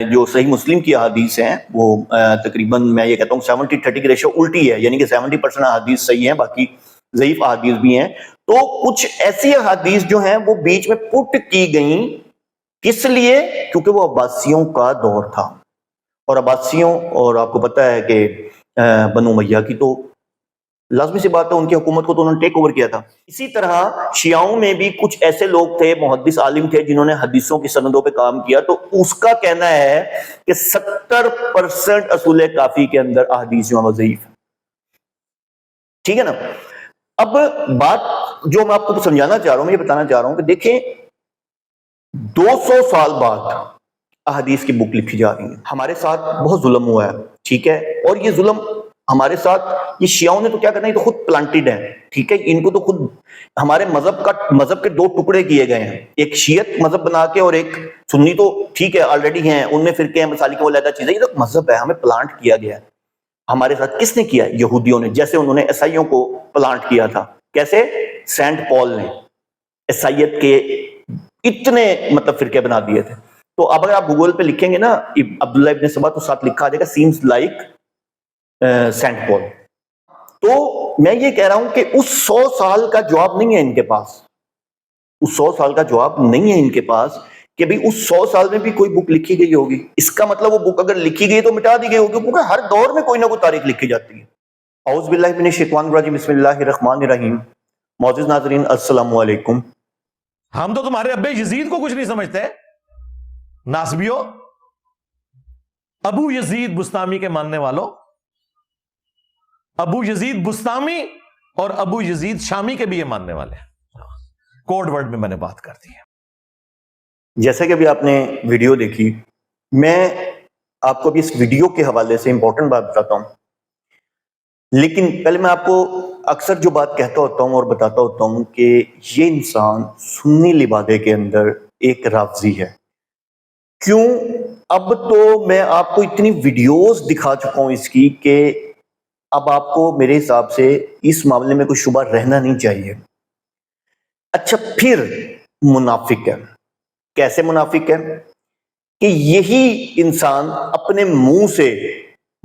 جو صحیح مسلم کی احادیث ہیں وہ تقریباً میں یہ کہتا ہوں 70-30 کی ریشو الٹی ہے، یعنی کہ 70% احادیث صحیح ہیں، باقی ضعیف احادیث بھی ہیں۔ تو کچھ ایسی احادیث جو ہیں وہ بیچ میں پٹ کی گئیں، کس لیے؟ کیونکہ وہ عباسیوں کا دور تھا، اور عباسیوں، اور آپ کو پتہ ہے کہ بنو امیہ کی تو لازمی سی بات ہے ان کی حکومت کو تو انہوں نے ٹیک اوور کیا تھا۔ اسی طرح شیعوں میں بھی کچھ ایسے لوگ تھے، محدث عالم تھے، جنہوں نے حدیثوں کی سندوں پہ کام کیا، تو اس کا کہنا ہے کہ 70% اصول کافی کے اندر احادیث جو ہیں وہ ضعیف ہیں۔ ٹھیک ہے نا؟ اب بات جو میں آپ کو سمجھانا چاہ رہا ہوں، یہ بتانا چاہ رہا ہوں کہ دیکھیں 200 سال بعد احادیث کی بک لکھی جا رہی ہے، ہمارے ساتھ بہت ظلم ہوا ہے، ٹھیک ہے، اور یہ ظلم ہمارے ساتھ، یہ شیعوں نے تو کیا کرنا ہے، یہ تو خود پلانٹڈ ہے، ٹھیک ہے، ان کو تو خود ہمارے مذہب کے دو ٹکڑے کیے گئے ہیں، ایک شیعت مذہب بنا کے اور ایک سنی، تو ٹھیک ہے آلریڈی ہیں، ان میں فرقے ہیں، مسالک و علیحدہ چیزیں، یہ تو مذہب ہے، ہمیں پلانٹ کیا گیا ہے۔ ہمارے ساتھ کس نے کیا؟ یہودیوں نے، جیسے انہوں نے عیسائیوں کو پلانٹ کیا تھا۔ کیسے؟ سینٹ پال نے عیسائیت کے اتنے مطلب فرقے بنا دیے تھے۔ تو اب اگر آپ گوگل پہ لکھیں گے نا عبداللہ ابن سبا، تو ساتھ لکھا آ جائے گا سیمز لائک سینٹ پال۔ تو میں یہ کہہ رہا ہوں کہ اس 100 سال کا جواب نہیں ہے ان کے پاس، اس 100 سال کا جواب نہیں ہے ان کے پاس کہ بھی اس 100 سال میں بھی کوئی بک لکھی گئی ہوگی۔ اس کا مطلب وہ بک اگر لکھی گئی تو مٹا دی گئی ہوگی، کیونکہ ہر دور میں کوئی نہ کوئی تاریخ لکھی جاتی ہے۔ اعوذ باللہ من الشیطان الرجیم، بسم اللہ الرحمن الرحیم۔ معزز ناظرین السلام علیکم۔ ہم تو تمہارے ابے یزید کو کچھ نہیں سمجھتے، ناسبیو، ابو یزید بستامی کے ماننے والوں، ابو یزید بستامی اور ابو یزید شامی کے بھی یہ ماننے والے ہیں۔ کوڈ ورڈ میں میں نے بات کر دی ہے۔ جیسے کہ ابھی آپ نے ویڈیو دیکھی، میں آپ کو ابھی اس ویڈیو کے حوالے سے امپورٹنٹ بات بتاتا ہوں، لیکن پہلے میں آپ کو اکثر جو بات کہتا ہوتا ہوں اور بتاتا ہوتا ہوں کہ یہ انسان سنی لبادے کے اندر ایک رافضی ہے۔ کیوں؟ اب تو میں آپ کو اتنی ویڈیوز دکھا چکا ہوں اس کی کہ اب آپ کو میرے حساب سے اس معاملے میں کوئی شبہ رہنا نہیں چاہیے۔ اچھا، پھر منافق ہے۔ کیسے منافق ہے؟ کہ یہی انسان اپنے منہ سے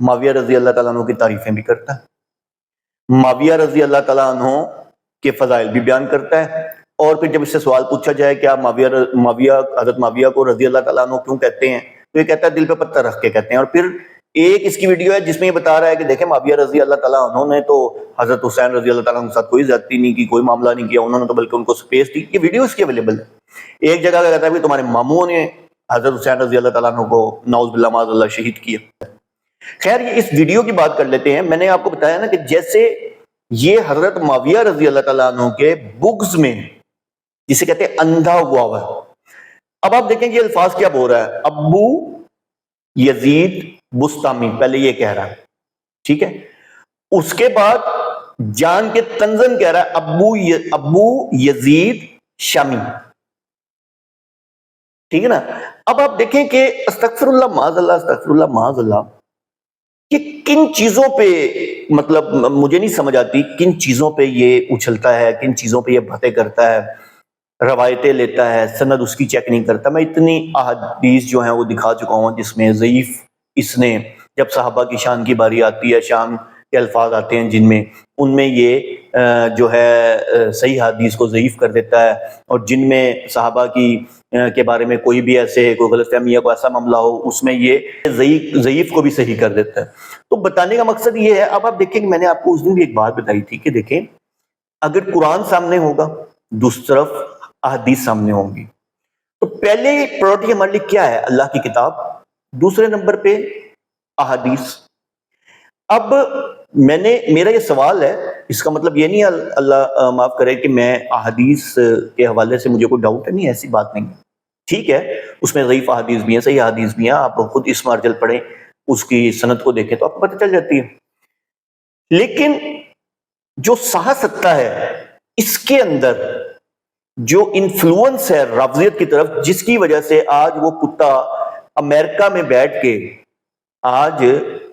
معاویہ رضی اللہ تعالیٰ عنہ کی تعریفیں بھی کرتا ہے، معاویہ رضی اللہ تعالیٰ عنہ کے فضائل بھی بیان کرتا ہے، اور پھر جب اس سے سوال پوچھا جائے کہ آپ حضرت معاویہ کو رضی اللہ تعالیٰ عنہ کیوں کہتے ہیں، تو یہ کہتا ہے دل پہ پتھر رکھ کے کہتے ہیں۔ اور پھر ایک اس کی ویڈیو ہے جس میں یہ بتا رہا ہے کہ دیکھیں معاویہ رضی اللہ تعالیٰ عنہ نے تو حضرت حسین رضی اللہ تعالیٰ عنہ کے ساتھ کوئی زیادتی نہیں کی، کوئی معاملہ نہیں کیا، انہوں نے تو بلکہ ان کو سپیس دی۔ یہ ویڈیو اس کی اویلیبل ہے۔ ایک جگہ کا کہتا ہے کہ تمہارے ماموں نے حضرت حسین رضی اللہ تعالیٰ عنہ کو نعوذ باللہ معاذ اللہ شہید کیا۔ خیر، یہ اس ویڈیو کی بات کر لیتے ہیں۔ میں نے آپ کو بتایا نا کہ جیسے یہ حضرت معاویہ رضی اللہ تعالیٰ عنہ کے بغض میں، جسے کہتے ہیں اندھا ہوا ہے۔ اب آپ دیکھیں یہ الفاظ کیا بول رہا ہے، ابو یزید بستامی، پہلے یہ کہہ رہا ہے، ٹھیک ہے، اس کے بعد جان کے تنزن کہہ رہا ہے ابو یزید شامی، ٹھیک ہے نا۔ اب آپ دیکھیں کہ استغفر اللہ معاذ اللہ، استغفر اللہ معاذ اللہ، یہ کن چیزوں پہ، مطلب مجھے نہیں سمجھ آتی کن چیزوں پہ یہ اچھلتا ہے، کن چیزوں پہ یہ باتیں کرتا ہے، روایتیں لیتا ہے، سند اس کی چیک نہیں کرتا۔ میں اتنی احادیث جو ہیں وہ دکھا چکا ہوں جس میں ضعیف اس نے، جب صحابہ کی شان کی باری آتی ہے، شان کے الفاظ آتے ہیں جن میں، ان میں یہ جو ہے صحیح حدیث کو ضعیف کر دیتا ہے، اور جن میں صحابہ کی کے بارے میں کوئی بھی ایسے کوئی غلط فہمی یا کوئی ایسا معاملہ ہو، اس میں یہ ضعیف کو بھی صحیح کر دیتا ہے۔ تو بتانے کا مقصد یہ ہے، اب آپ دیکھیں کہ میں نے آپ کو اس دن بھی ایک بات بتائی تھی کہ دیکھیں اگر قرآن سامنے ہوگا، دوسری طرف احادیث سامنے ہوں گی، تو پہلے پرائورٹی ہمارے لیے کیا ہے؟ اللہ کی کتاب، دوسرے نمبر پہ احادیث۔ اب میرا یہ سوال ہے، اس کا مطلب یہ نہیں اللہ معاف کرے کہ میں احادیث کے حوالے سے مجھے کوئی ڈاؤٹ ہے، نہیں، ایسی بات نہیں ہے، ٹھیک ہے، اس میں ضعیف احادیث بھی ہیں، صحیح احادیث بھی ہیں، آپ خود اس مارجل پڑھیں، اس کی سند کو دیکھیں تو آپ کو پتہ چل جاتی ہے۔ لیکن جو سہا سکتا ہے اس کے اندر جو انفلوئنس ہے رافضیت کی طرف، جس کی وجہ سے آج وہ کتا امریکہ میں بیٹھ کے آج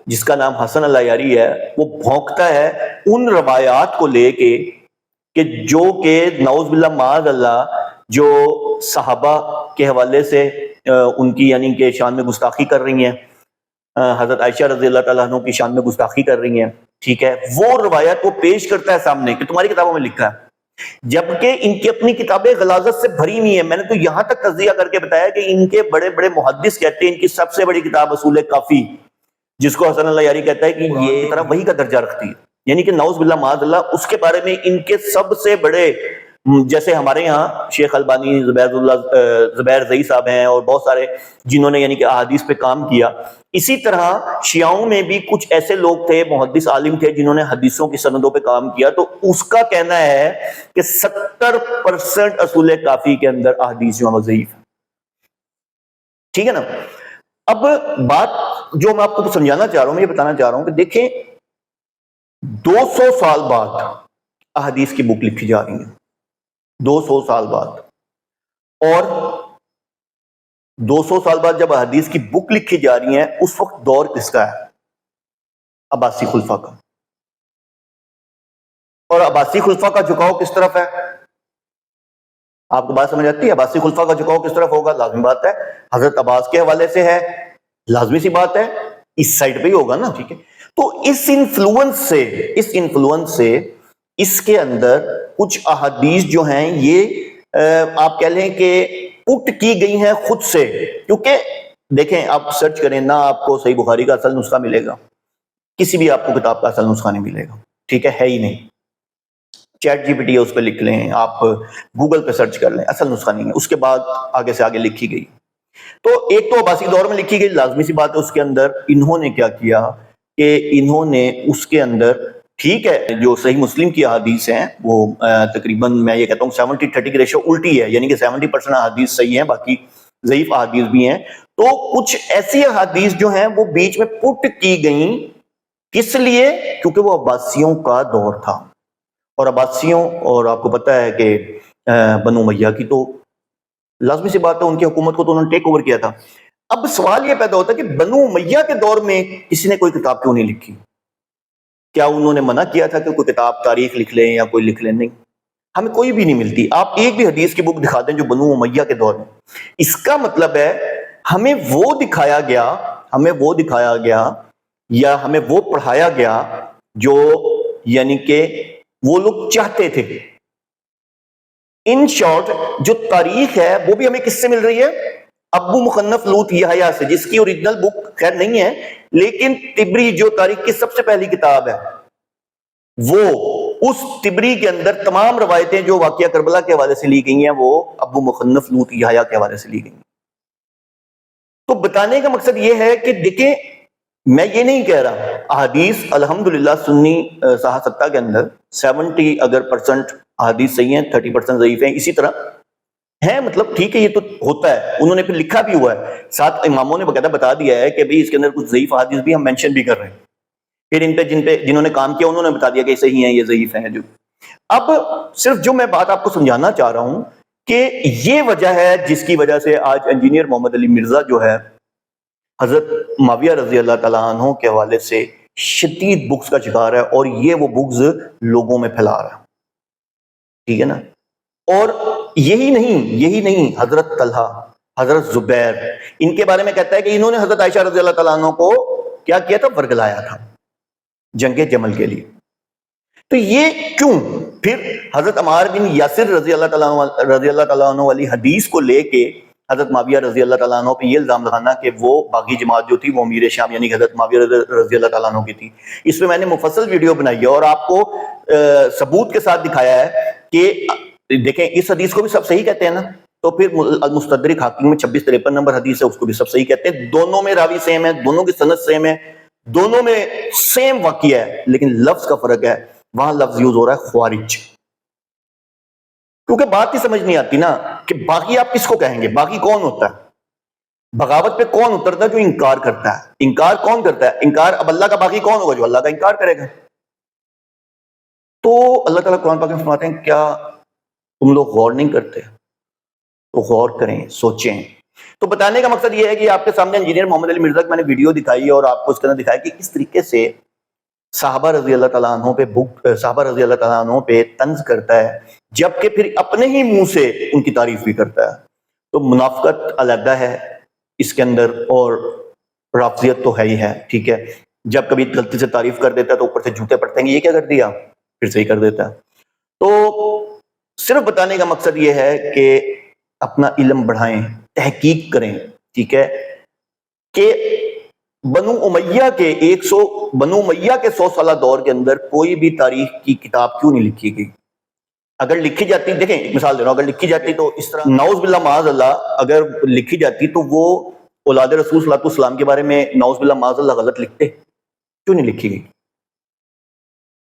جس کا نام حسن العیاری ہے، وہ بھونکتا ہے ان روایات کو لے کے کہ جو کہ نعوذ باللہ معاذ اللہ جو صحابہ کے حوالے سے ان کی یعنی کہ شان میں گستاخی کر رہی ہیں، حضرت عائشہ رضی اللہ تعالیٰ عنہ کی شان میں گستاخی کر رہی ہیں، ٹھیک ہے، وہ روایت وہ پیش کرتا ہے سامنے کہ تمہاری کتابوں میں لکھا ہے، جبکہ ان کی اپنی کتابیں غلاظت سے بھری ہوئی ہیں۔ میں نے تو یہاں تک تجزیہ کر کے بتایا کہ ان کے بڑے بڑے محدث کہتے ہیں ان کی سب سے بڑی کتاب اصول کافی، جس کو حسن اللہ یاری کہتا ہے کہ یہ طرح وہی کا درجہ رکھتی ہے، یعنی کہ نعوذ باللہ معاذ اللہ، اس کے بارے میں ان کے سب سے بڑے، جیسے ہمارے یہاں شیخ البانی، زبیر زئی صاحب ہیں اور بہت سارے جنہوں نے یعنی کہ احادیث پہ کام کیا، اسی طرح شیعوں میں بھی کچھ ایسے لوگ تھے، محدث عالم تھے، جنہوں نے حدیثوں کی سندوں پہ کام کیا، تو اس کا کہنا ہے کہ 70% اصول کافی کے اندر احادیث جو ہیں وہ ضعیف ہیں، ٹھیک ہے نا۔ اب بات جو میں آپ کو سمجھانا چاہ رہا ہوں، میں یہ بتانا چاہ رہا ہوں کہ دیکھیں 200 سال بعد احادیث کی بک لکھی جا رہی ہیں، 200 سال بعد، اور 200 سال بعد جب احادیث کی بک لکھی جا رہی ہیں، اس وقت دور کس کا ہے؟ عباسی خلفاء کا، اور عباسی خلفاء کا جھکاؤ کس طرف ہے؟ آپ کو بات سمجھ آتی ہے؟ عباسی خلفاء کا جھکاؤ کس طرف ہوگا؟ لازمی بات ہے حضرت عباس کے حوالے سے ہے، لازمی سی بات ہے اس سائڈ پہ ہی ہوگا نا، ٹھیک ہے۔ تو اس انفلوئنس سے اس کے اندر کچھ احادیث جو ہیں یہ آپ کہہ لیں کہ پٹ کی گئی ہیں خود سے، کیونکہ دیکھیں آپ سرچ کریں نا، آپ کو صحیح بخاری کا اصل نسخہ ملے گا، کسی بھی آپ کو کتاب کا اصل نسخہ نہیں ملے گا، ٹھیک ہے ہی نہیں۔ چیٹ جی پی ٹی ہے، اس پہ لکھ لیں، آپ گوگل پہ سرچ کر لیں، اصل نسخہ نہیں ہے، اس کے بعد آگے سے آگے لکھی گئی۔ تو ایک تو عباسی دور میں لکھی گئی، لازمی سی بات ہے، اس کے اندر انہوں نے کیا کیا کہ انہوں نے اس کے اندر، ٹھیک ہے، جو صحیح مسلم کی احادیث ہیں وہ تقریباً میں یہ کہتا ہوں 70-30 کی ریشو الٹی ہے، یعنی کہ 70% احادیث صحیح ہیں، باقی ضعیف احادیث بھی ہیں۔ تو کچھ ایسی احادیث جو ہیں وہ بیچ میں پٹ کی گئیں، کس لیے؟ کیونکہ وہ عباسیوں کا دور تھا، اور عباسیوں، اور آپ کو پتہ ہے کہ بنو امیہ کی تو لازمی سی بات ہے ان کی حکومت کو تو انہوں نے ٹیک اوور کیا تھا۔ اب سوال یہ پیدا ہوتا ہے کہ بنو امیہ کے دور میں کسی نے کوئی کتاب کیوں نہیں لکھی؟ کیا انہوں نے منع کیا تھا کہ کوئی کتاب تاریخ لکھ لیں یا کوئی لکھ لیں؟ نہیں، ہمیں کوئی بھی نہیں ملتی، آپ ایک بھی حدیث کی بک دکھا دیں جو بنو امیہ کے دور میں۔ اس کا مطلب ہے ہمیں وہ دکھایا گیا یا ہمیں وہ پڑھایا گیا جو یعنی کہ وہ لوگ چاہتے تھے۔ ان شارٹ جو تاریخ ہے وہ بھی ہمیں کس سے مل رہی ہے؟ ابو مخنف لوط یحییٰ سے، جس کی اوریجنل بک خیر نہیں ہے، لیکن طبری جو تاریخ کی سب سے پہلی کتاب ہے، وہ اس طبری کے اندر تمام روایتیں جو واقعہ کربلا کے حوالے سے لی گئی ہیں وہ ابو مخنف لوط یحییٰ کے حوالے سے لی گئی ہیں۔ تو بتانے کا مقصد یہ ہے کہ دیکھیں، میں یہ نہیں کہہ رہا، احادیث الحمدللہ سنی صحاح ستہ کے اندر 70 اگر % احادیث صحیح ہیں، 30% ضعیف ہیں، اسی طرح ہیں، مطلب ٹھیک ہے، یہ تو ہوتا ہے، انہوں نے پھر لکھا بھی ہوا ہے، ساتھ اماموں نے باقاعدہ بتا دیا ہے کہ بھئی اس کے اندر کچھ ضعیف احادیث بھی ہم مینشن بھی کر رہے ہیں، پھر ان پہ جنہوں نے کام کیا انہوں نے بتا دیا کہ یہ صحیح ہیں، یہ ضعیف ہیں۔ جو اب صرف جو میں بات آپ کو سمجھانا چاہ رہا ہوں کہ یہ وجہ ہے جس کی وجہ سے آج انجینئر محمد علی مرزا جو ہے حضرت معاویہ رضی اللہ تعالیٰ عنہ کے حوالے سے شدید بغض کا شکار ہے، اور یہ وہ بغض لوگوں میں پھیلا رہا ہے، ٹھیک ہے نا۔ اور یہی نہیں، حضرت طلحہ، حضرت زبیر، ان کے بارے میں کہتا ہے کہ انہوں نے حضرت عائشہ رضی اللہ تعالیٰ عنہ کو کیا کیا تھا؟ ورگلایا تھا جنگ جمل کے لیے۔ تو یہ کیوں؟ پھر حضرت عمار بن یاسر رضی اللہ تعالیٰ عنہ والی حدیث کو لے کے حضرت معاویہ رضی اللہ تعالیٰ عنہ پہ یہ الزام لگانا کہ وہ باغی جماعت جو تھی وہ امیر شام یعنی کہ حضرت معاویہ رضی اللہ تعالیٰ عنہ کی تھی، اس پہ میں نے مفصل ویڈیو بنائی ہے اور آپ کو ثبوت کے ساتھ دکھایا ہے کہ دیکھیں اس حدیث کو بھی سب صحیح کہتے ہیں نا، تو پھر المستدرک حاکم میں 2653 نمبر حدیث ہے، اس کو بھی سب صحیح کہتے ہیں، دونوں میں راوی سیم ہے، دونوں کی سند سیم ہے، دونوں میں سیم واقعہ ہے، لیکن لفظ کا فرق ہے، وہاں لفظ یوز ہو رہا ہے خوارج، کیونکہ بات ہی سمجھ نہیں آتی نا کہ باقی آپ کس کو کہیں گے؟ باقی کون ہوتا ہے؟ بغاوت پہ کون اترتا ہے؟ جو انکار کرتا ہے۔ انکار کون کرتا ہے؟ انکار اب اللہ کا باقی کون ہوگا؟ جو اللہ کا انکار کرے گا۔ تو اللہ تعالیٰ قرآن پاک میں فرماتے ہیں کیا تم لوگ غور نہیں کرتے؟ تو غور کریں، سوچیں۔ تو بتانے کا مقصد یہ ہے کہ آپ کے سامنے انجینئر محمد علی مرزا کی میں نے ویڈیو دکھائی اور آپ کو اس کے اندر دکھایا کہ کس طریقے سے صحابہ رضی اللہ تعالیٰ عنہ پہ طنز کرتا ہے، جبکہ پھر اپنے ہی منہ سے ان کی تعریف بھی کرتا ہے۔ تو منافقت علیحدہ ہے، اس کے اندر، اور رافضیت تو ہے ہی ہے، ٹھیک ہے. جب کبھی غلطی سے تعریف کر دیتا ہے تو اوپر سے جوتے پڑتے ہیں، یہ کیا کر دیا، پھر صحیح کر دیتا ہے. تو صرف بتانے کا مقصد یہ ہے کہ اپنا علم بڑھائیں، تحقیق کریں، ٹھیک ہے، کہ بنو امیہ کے 100 سالہ دور کے اندر کوئی بھی تاریخ کی کتاب کیوں نہیں لکھی گئی. اگر لکھی جاتی، دیکھیں ایک مثال دے رہا ہوں، اگر لکھی جاتی تو اس طرح نعوذ باللہ معاذ اللہ اگر لکھی جاتی تو وہ اولاد رسول صلی اللہ علیہ وسلم کے بارے میں نعوذ باللہ معاذ اللہ غلط لکھتے، کیوں نہیں لکھی گئی.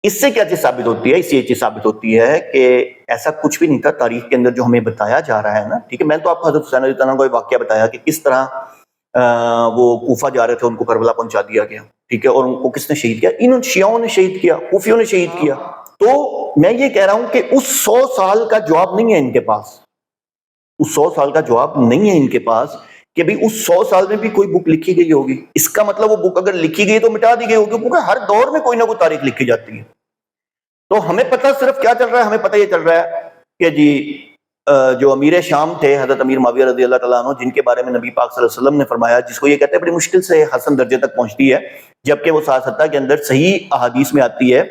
اس سے کیا چیز ثابت ہوتی ہے؟ اس سے یہ چیز ثابت ہوتی ہے کہ ایسا کچھ بھی نہیں تھا تاریخ کے اندر جو ہمیں بتایا جا رہا ہے نا، ٹھیک ہے. میں نے تو آپ کو حضرت حسین رضی اللہ عنہ کو ایک واقعہ بتایا کہ کس طرح وہ کوفہ جا رہے تھے، ان کو کربلا پہنچا دیا گیا، ٹھیک ہے، اور ان کو کس نے شہید کیا؟ ان شیعوں نے شہید کیا، کوفیوں نے شہید کیا. تو میں یہ کہہ رہا ہوں کہ اس 100 سال کا جواب نہیں ہے ان کے پاس، اس 100 سال کا جواب نہیں ہے ان کے پاس کہ بھی اس 100 سال میں بھی کوئی بک لکھی گئی ہوگی. اس کا مطلب وہ بک اگر لکھی گئی تو مٹا دی گئی ہوگی، کیونکہ ہر دور میں کوئی نہ کوئی تاریخ لکھی جاتی ہے. تو ہمیں پتہ صرف کیا چل رہا ہے، ہمیں پتہ یہ چل رہا ہے کہ جی جو امیر شام تھے حضرت امیر معاویہ رضی اللہ تعالیٰ عنہ، جن کے بارے میں نبی پاک صلی اللہ علیہ وسلم نے فرمایا، جس کو یہ کہتے ہیں بڑی مشکل سے حسن درجے تک پہنچتی ہے، جبکہ وہ 7 کے اندر صحیح احادیث میں آتی ہے.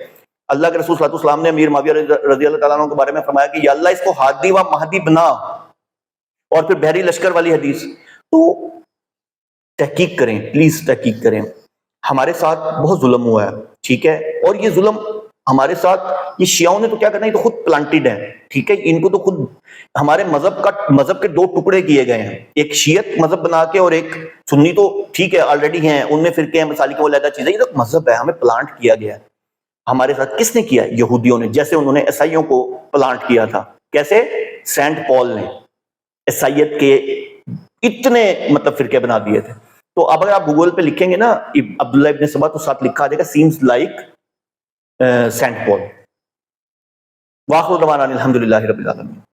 اللہ کے رسول صلی اللہ علیہ وسلم نے امیر معاویہ رضی اللہ تعالیٰ عنہ کے بارے میں فرمایا کہ یا اللہ اس کو ہادی و مہدی بنا، اور پھر بحری لشکر والی حدیث. تو تحقیق کریں، پلیز تحقیق کریں. ہمارے ساتھ بہت ظلم ہوا ہے، ٹھیک ہے، اور یہ ظلم ہمارے ساتھ، یہ شیعوں نے تو کیا کرنا ہے، یہ تو خود پلانٹڈ ہے، ٹھیک ہے. ان کو تو خود ہمارے مذہب کے 2 ٹکڑے کیے گئے ہیں، ایک شیعت مذہب بنا کے اور ایک سنی. تو ٹھیک ہے آلریڈی ہیں، ان میں فرقے ہیں، مسالک علیحدہ چیزیں، یہ تو مذہب ہے، ہمیں پلانٹ کیا گیا ہے. ہمارے ساتھ کس نے کیا؟ یہودیوں نے، جیسے انہوں نے عیسائیوں کو پلانٹ کیا تھا. کیسے؟ سینٹ پال نے عیسائیت کے اتنے مطلب فرقے بنا دیے تھے. تو اب اگر آپ گوگل پہ لکھیں گے نا عبداللہ ابن سبا تو ساتھ لکھا دے گا سیمز لائک سینٹ پال. واخر دعوانا الحمدللہ رب العالمین.